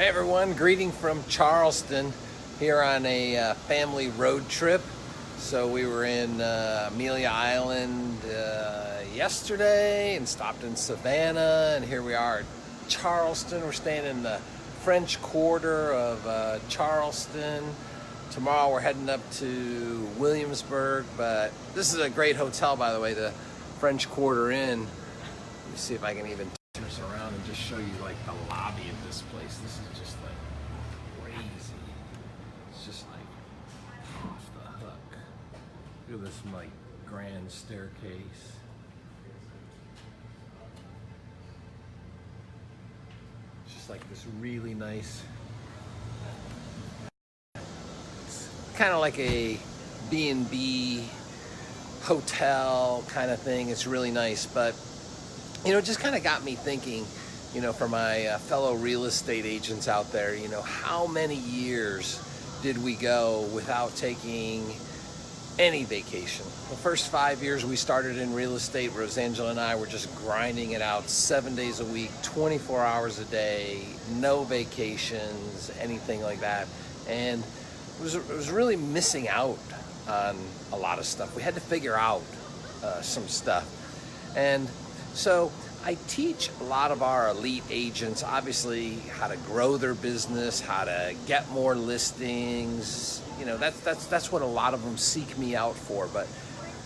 Hey everyone, greeting from Charleston here on a family road trip. So we were in Amelia Island yesterday and stopped in Savannah, and here we are at Charleston. We're staying in the French Quarter of Charleston. Tomorrow we're heading up to Williamsburg, but this is a great hotel, by the way, the French Quarter Inn. Let me see if I can even turn this around and just show you like the lobby of this place. This is just like crazy. It's just like off the hook. Look at this like grand staircase. It's just like this really nice, it's kind of like a B&B hotel kind of thing. It's really nice, but you know, it just kind of got me thinking, you know, for my fellow real estate agents out there, you know, how many years did we go without taking any vacation? The first 5 years we started in real estate, Rosangela and I were just grinding it out 7 days a week, 24 hours a day, no vacations, anything like that. And it was really missing out on a lot of stuff. We had to figure out some stuff. And so I teach a lot of our elite agents, obviously, how to grow their business, how to get more listings. You know, that's what a lot of them seek me out for. But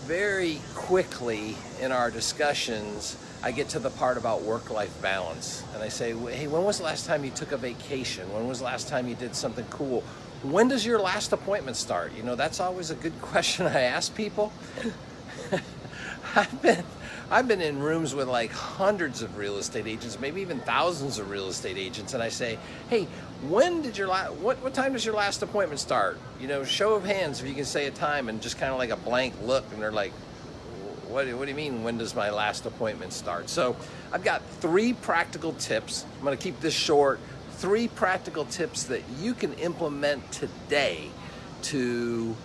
very quickly in our discussions, I get to the part about work-life balance. And I say, hey, when was the last time you took a vacation? When was the last time you did something cool? When does your last appointment start? You know, that's always a good question I ask people. I've been in rooms with like hundreds of real estate agents, maybe even thousands of real estate agents, and I say, hey, when did your what time does your last appointment start? You know, show of hands if you can say a time, and just kind of like a blank look, and they're like, what do you mean, when does my last appointment start? So I've got 3 practical tips. I'm going to keep this short. 3 practical tips that you can implement today to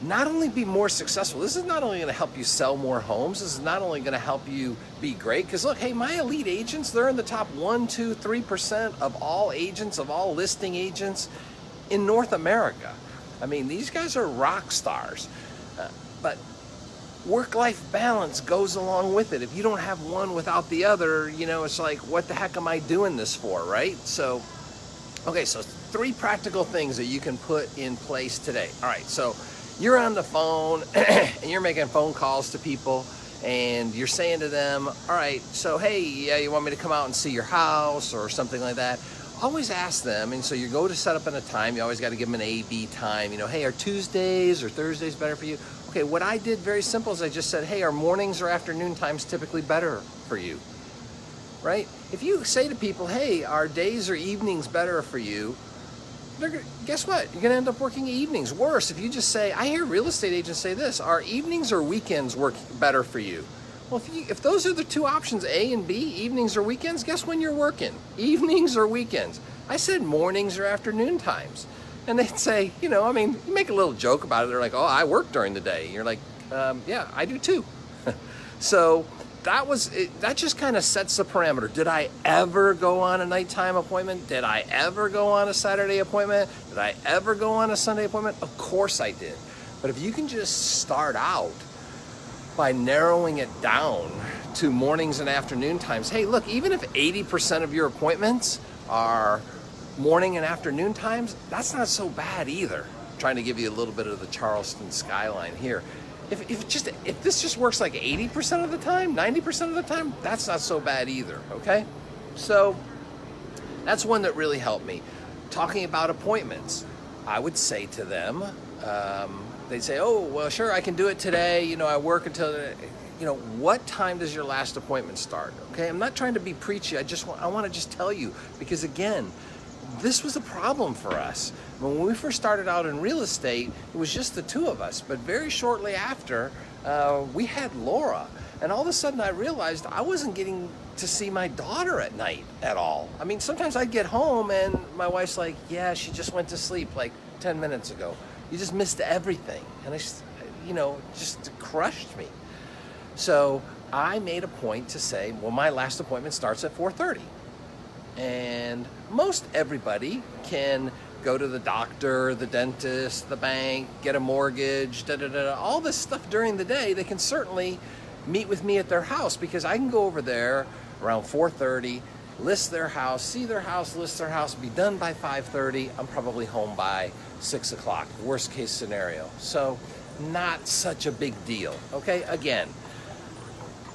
not only be more successful. This is not only going to help you sell more homes, this is not only going to help you be great, because look, hey, my elite agents, they're in the top 1, 2, 3% of all agents, of all listing agents in North America. I mean, these guys are rock stars, but work-life balance goes along with it. If you don't have one without the other, you know, it's like, what the heck am I doing this for, right? So, okay, so 3 practical things that you can put in place today. All right, so you're on the phone and you're making phone calls to people and you're saying to them, all right, so hey, yeah, you want me to come out and see your house or something like that? Always ask them. And so you go to set up in a time, you always got to give them an A-B time. You know, hey, are Tuesdays or Thursdays better for you? Okay, what I did very simple is I just said, hey, are mornings or afternoon times typically better for you? Right? If you say to people, hey, are days or evenings better for you? Guess what? You're going to end up working evenings. Worse, if you just say, I hear real estate agents say this, are evenings or weekends work better for you? Well, if those are the 2 options, A and B, evenings or weekends, guess when you're working? Evenings or weekends? I said mornings or afternoon times. And they'd say, you know, I mean, you make a little joke about it. They're like, oh, I work during the day. You're like, yeah, I do too. So that just kind of sets the parameter. Did I ever go on a nighttime appointment? Did I ever go on a Saturday appointment? Did I ever go on a Sunday appointment? Of course I did. But if you can just start out by narrowing it down to mornings and afternoon times, hey, look, even if 80% of your appointments are morning and afternoon times, that's not so bad either. I'm trying to give you a little bit of the Charleston skyline here. If this just works like 80% of the time, 90% of the time, that's not so bad either, okay? So that's one that really helped me. Talking about appointments, I would say to them, they'd say, oh, well, sure, I can do it today. You know, I work until, you know, what time does your last appointment start? Okay, I'm not trying to be preachy. I want to just tell you, because again, this was a problem for us. When we first started out in real estate, it was just the 2 of us. But very shortly after, we had Laura. And all of a sudden I realized I wasn't getting to see my daughter at night at all. I mean, sometimes I'd get home and my wife's like, yeah, she just went to sleep like 10 minutes ago. You just missed everything. And just crushed me. So I made a point to say, well, my last appointment starts at 4:30. And most everybody can go to the doctor, the dentist, the bank, get a mortgage, all this stuff during the day. They can certainly meet with me at their house, because I can go over there around 4:30, list their house, see their house, list their house, be done by 5:30. I'm probably home by 6 o'clock, worst case scenario. So not such a big deal, okay? Again,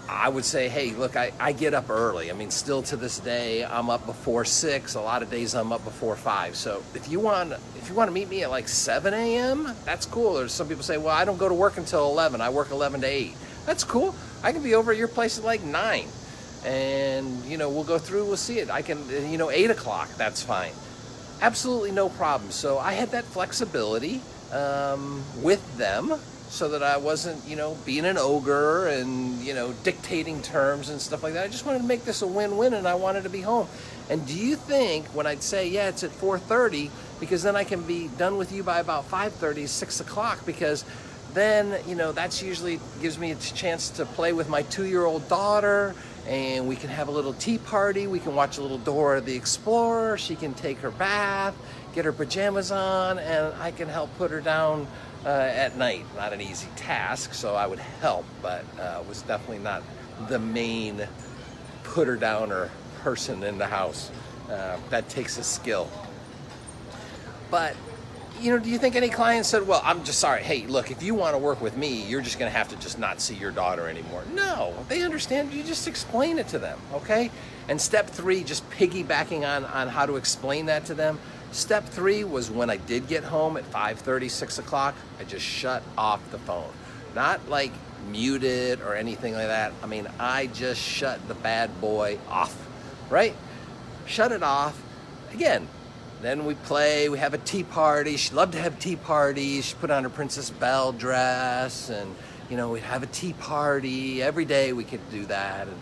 I would say, hey, look, I get up early. I mean, still to this day, I'm up before 6. A lot of days I'm up before 5. So if you want to meet me at like 7 a.m., that's cool. There's some people say, well, I don't go to work until 11. I work 11 to 8. That's cool. I can be over at your place at like 9. And, we'll go through, we'll see it. I can, 8 o'clock, that's fine. Absolutely no problem. So I had that flexibility with them, so that I wasn't, being an ogre and, dictating terms and stuff like that. I just wanted to make this a win-win, and I wanted to be home. And do you think when I'd say, yeah, it's at 4:30, because then I can be done with you by about 5:30, 6 o'clock, because then, that's usually gives me a chance to play with my 2-year-old daughter, and we can have a little tea party. We can watch a little Dora the Explorer. She can take her bath, get her pajamas on, and I can help put her down at night. Not an easy task, so I would help, but was definitely not the main put her downer person in the house. That takes a skill. But do you think any client said, well, I'm just sorry, hey, look, if you want to work with me, you're just going to have to just not see your daughter anymore? No, they understand. You just explain it to them, okay? And step 3, just piggybacking on how to explain that to them. Step 3 was when I did get home at 5:30, 6 o'clock, I just shut off the phone. Not like mute it or anything like that. I mean, I just shut the bad boy off, right? Shut it off. Again, then we play, we have a tea party. She loved to have tea parties. She put on her Princess Belle dress, and, we'd have a tea party. Every day we could do that, and,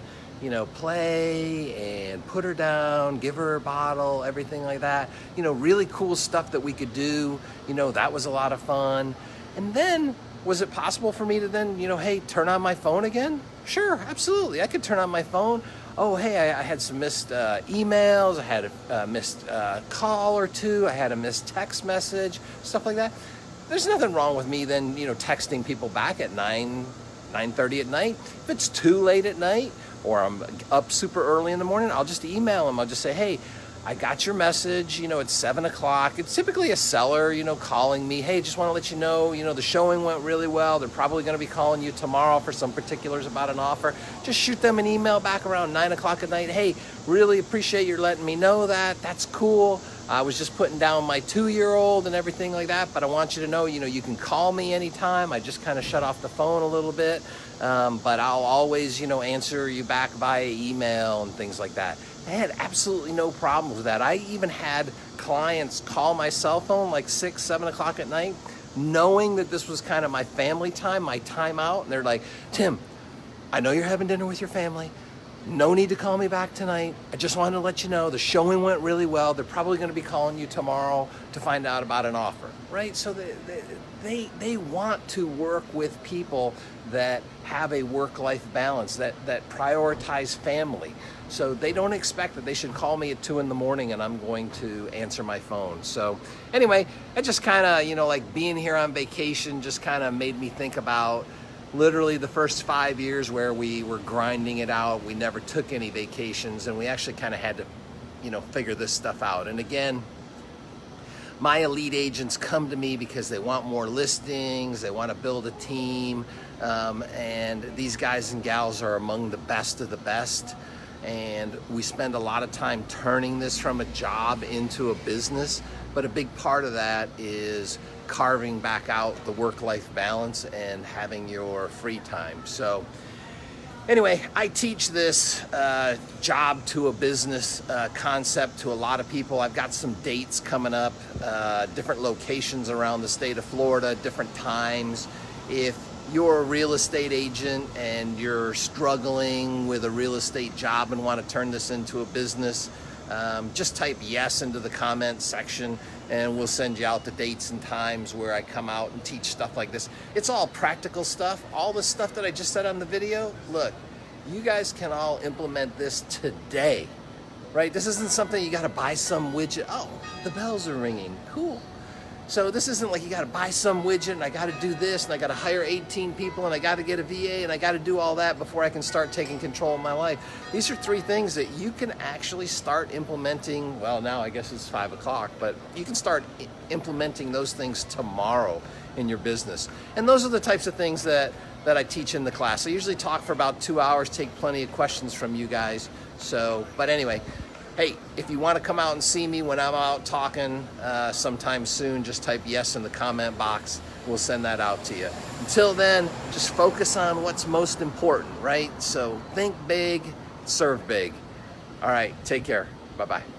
play and put her down, give her a bottle, everything like that. Really cool stuff that we could do. That was a lot of fun. And then, was it possible for me to then, hey, turn on my phone again? Sure, absolutely. I could turn on my phone. Oh, hey, I had some missed emails. I had a missed call or two. I had a missed text message, stuff like that. There's nothing wrong with me then, texting people back at 9:30 at night. If it's too late at night, or I'm up super early in the morning, I'll just email them. I'll just say, hey, I got your message, it's 7 o'clock. It's typically a seller, calling me. Hey, just want to let you know, the showing went really well. They're probably going to be calling you tomorrow for some particulars about an offer. Just shoot them an email back around 9 o'clock at night. Hey, really appreciate you letting me know that. That's cool. I was just putting down my 2-year-old and everything like that, but I want you to know, you can call me anytime. I just kind of shut off the phone a little bit, but I'll always, answer you back via email and things like that. I had absolutely no problem with that. I even had clients call my cell phone like 6, 7 o'clock at night, knowing that this was kind of my family time, my time out. And they're like, Tim, I know you're having dinner with your family. No need to call me back tonight. I just wanted to let you know the showing went really well. They're probably going to be calling you tomorrow to find out about an offer, right? So they want to work with people that have a work-life balance, that prioritize family. So they don't expect that they should call me at 2 in the morning and I'm going to answer my phone. So anyway, I just kind of, like being here on vacation just kind of made me think about literally the first 5 years where we were grinding it out. We never took any vacations, and we actually kind of had to, figure this stuff out. And again, my elite agents come to me because they want more listings, they want to build a team, and these guys and gals are among the best of the best. And we spend a lot of time turning this from a job into a business, but a big part of that is carving back out the work-life balance and having your free time. So anyway, I teach this job to a business concept to a lot of people. I've got some dates coming up, different locations around the state of Florida, different times. If you're a real estate agent and you're struggling with a real estate job and want to turn this into a business, just type yes into the comment section and we'll send you out the dates and times where I come out and teach stuff like this. It's all practical stuff. All the stuff that I just said on the video, look, you guys can all implement this today right? This isn't something you got to buy some widget. Oh, the bells are ringing. Cool. So this isn't like you got to buy some widget and I got to do this and I got to hire 18 people and I got to get a VA and I got to do all that before I can start taking control of my life. These are 3 things that you can actually start implementing. Well, now I guess it's 5 o'clock, but you can start implementing those things tomorrow in your business. And those are the types of things that I teach in the class. I usually talk for about 2 hours, take plenty of questions from you guys. So, but anyway, hey, if you want to come out and see me when I'm out talking sometime soon, just type yes in the comment box. We'll send that out to you. Until then, just focus on what's most important, right? So think big, serve big. All right, take care. Bye-bye.